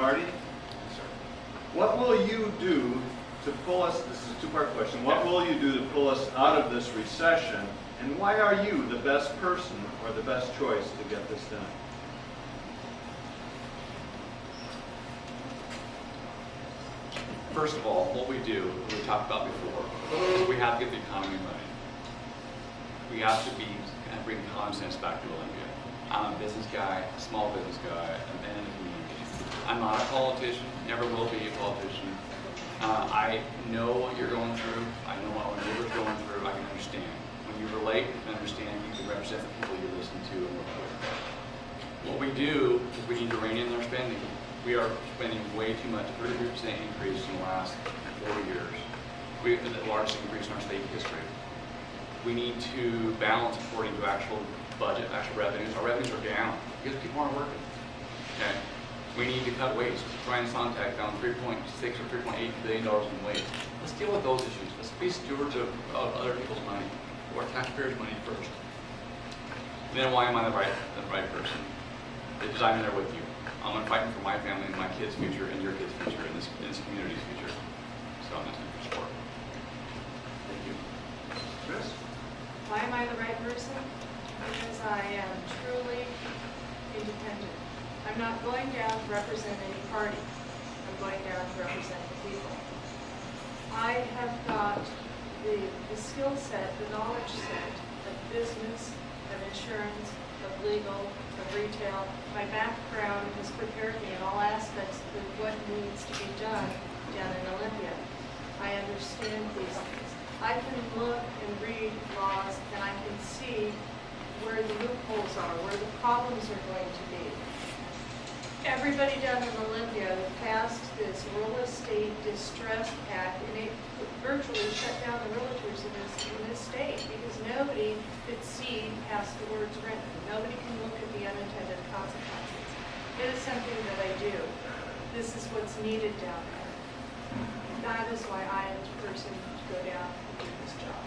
Marty, what will you do to pull us, this is a two-part question, what will you do to pull us out of this recession, and why are you the best person or the best choice to get this done? First of all, what we do, we talked about before, we have to get the economy running. We have to bring common sense back to Olympia. I'm a business guy, small business guy, a man in the community. I'm not a politician, never will be a politician. I know what you're going through. I know what our neighbor's going through. I can understand. When you relate and understand, you can represent the people you listen to and work with. What we do is we need to rein in our spending. We are spending way too much, 33% increase in the last 4 years. The largest increase in our state history. We need to balance according to actual budget, actual revenues. Our revenues are down because people aren't working. Okay. We need to cut waste. Brian Sontag found $3.6 or $3.8 billion in waste. Let's deal with those issues. Let's be stewards of other people's money, or taxpayers' money first. And then why am I the right person? Because I'm in there with you. I'm fighting for my family and my kids' future and your kids' future and this community's future. So I'm asking for support. Thank you. Chris? Why am I the right person? Because I am truly independent. I'm not going down to represent any party. I'm going down to represent the people. I have got the skill set, the knowledge set of business, of insurance, of legal, of retail. My background has prepared me in all aspects of what needs to be done down in Olympia. I understand these things. I can look and read laws and I can see where the loopholes are, where the problems are going to be. Everybody down in Olympia passed this Real Estate Distress Act, and it virtually shut down the realtors in this state because nobody could see past the words written. Nobody can look at the unintended consequences. It is something that I do. This is what's needed down there. That is why I am the person to go down and do this job.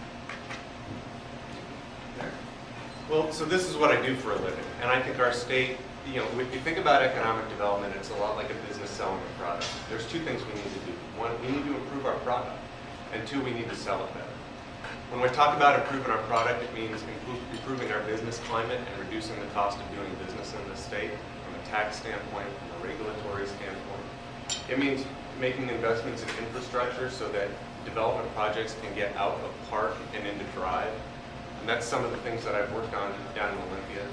Well, so this is what I do for a living, and I think our state, you know, if you think about economic development, it's a lot like a business selling a product. There's two things we need to do. One, we need to improve our product, and two, we need to sell it better. When we talk about improving our product, it means improving our business climate and reducing the cost of doing business in the state from a tax standpoint, from a regulatory standpoint. It means making investments in infrastructure so that development projects can get out of park and into drive. And that's some of the things that I've worked on down in Olympia.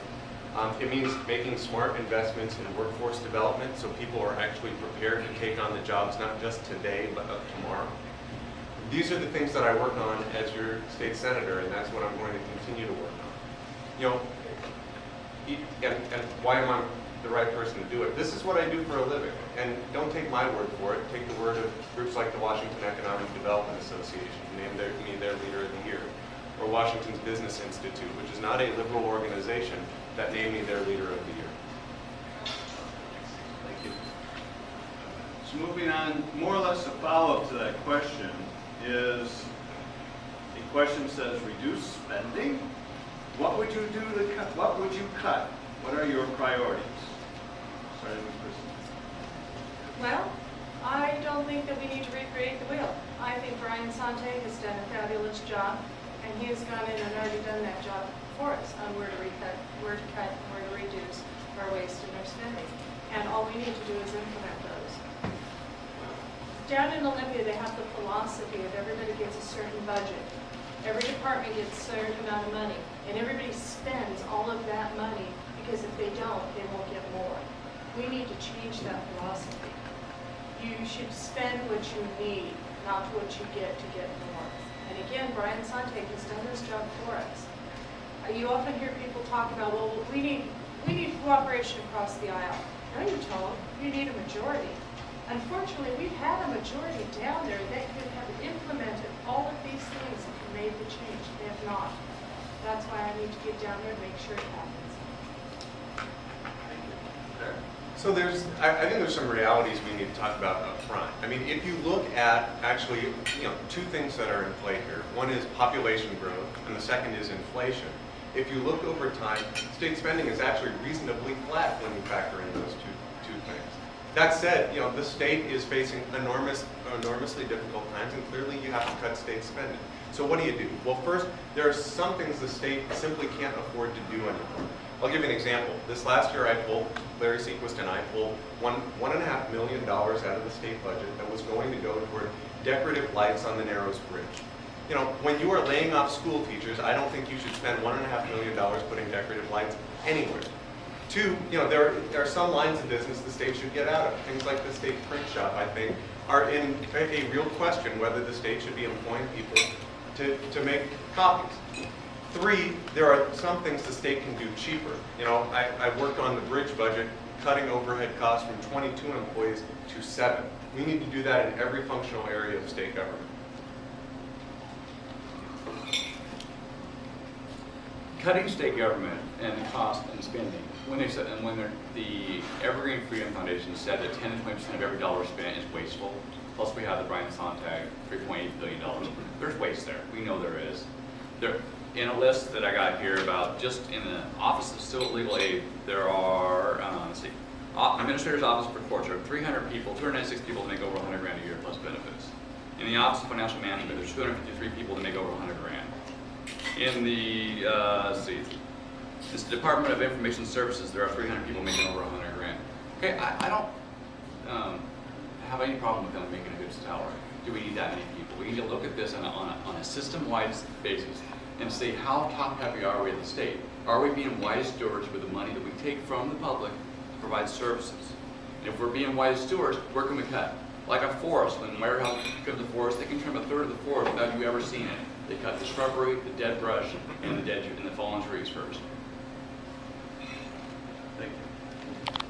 It means making smart investments in workforce development so people are actually prepared to take on the jobs not just today but tomorrow. These are the things that I work on as your state senator, and that's what I'm going to continue to work on. You know, and why am I the right person to do it? This is what I do for a living, and don't take my word for it. Take the word of groups like the Washington Economic Development Association, who named me their Leader of the Year, or Washington's Business Institute, which is not a liberal organization, that named me their Leader of the Year. Thank you. So moving on, more or less a follow-up to that question is, the question says reduce spending. What would you do to cut? What would you cut? What are your priorities? Starting with Kristen. Well, I don't think that we need to recreate the wheel. I think Brian Sontag has done a fabulous job, and he has gone in and already done that job for us on where to cut, and where to reduce our waste and our spending. And all we need to do is implement those. Down in Olympia, they have the philosophy of everybody gets a certain budget. Every department gets a certain amount of money, and everybody spends all of that money because if they don't, they won't get more. We need to change that philosophy. You should spend what you need, not what you get to get more. And again, Brian Sontag has done this job for us. You often hear people talk about, well, we need cooperation across the aisle. No, you don't. You need a majority. Unfortunately, we've had a majority down there that could have implemented all of these things and made the change. They have not. That's why I need to get down there and make sure it happens. So I think there's some realities we need to talk about up front. I mean, if you look at actually, you know, two things that are in play here. One is population growth, and the second is inflation. If you look over time, state spending is actually reasonably flat when you factor in those two things. That said, the state is facing enormously difficult times, and clearly you have to cut state spending. So what do? Well, first, there are some things the state simply can't afford to do anymore. I'll give you an example. This last year, Larry Sequist and I pulled $1.5 million out of the state budget that was going to go toward decorative lights on the Narrows Bridge. When you are laying off school teachers, I don't think you should spend $1.5 million putting decorative lights anywhere. Two, there are some lines of business the state should get out of. Things like the state print shop, I think, are in a real question whether the state should be employing people to make copies. Three, there are some things the state can do cheaper. I worked on the bridge budget, cutting overhead costs from 22 employees to 7. We need to do that in every functional area of state government. Cutting state government and cost and spending, when the Evergreen Freedom Foundation said that 10 to 20% of every dollar spent is wasteful, plus we have the Brian Sontag $3.8 billion, there's waste there. We know there is. In a list that I got here about just in the Office of Civil Legal Aid, there are, Administrator's Office for Courts, there are 300 people, 296 people that make over 100 grand a year plus benefits. In the Office of Financial Management, there's 253 people that make over 100 grand. In the, this Department of Information Services, there are 300 people making over 100 grand. Okay, I don't have any problem with them making a good salary. Do we need that many people? We need to look at this on a system-wide basis and see how top-heavy are we at the state. Are we being wise stewards with the money that we take from the public to provide services? And if we're being wise stewards, where can we cut? Like a forest, when Warehouse becomes a forest, they can trim a third of the forest without you ever seeing it. They cut the shrubbery, the dead brush, and the fallen trees first.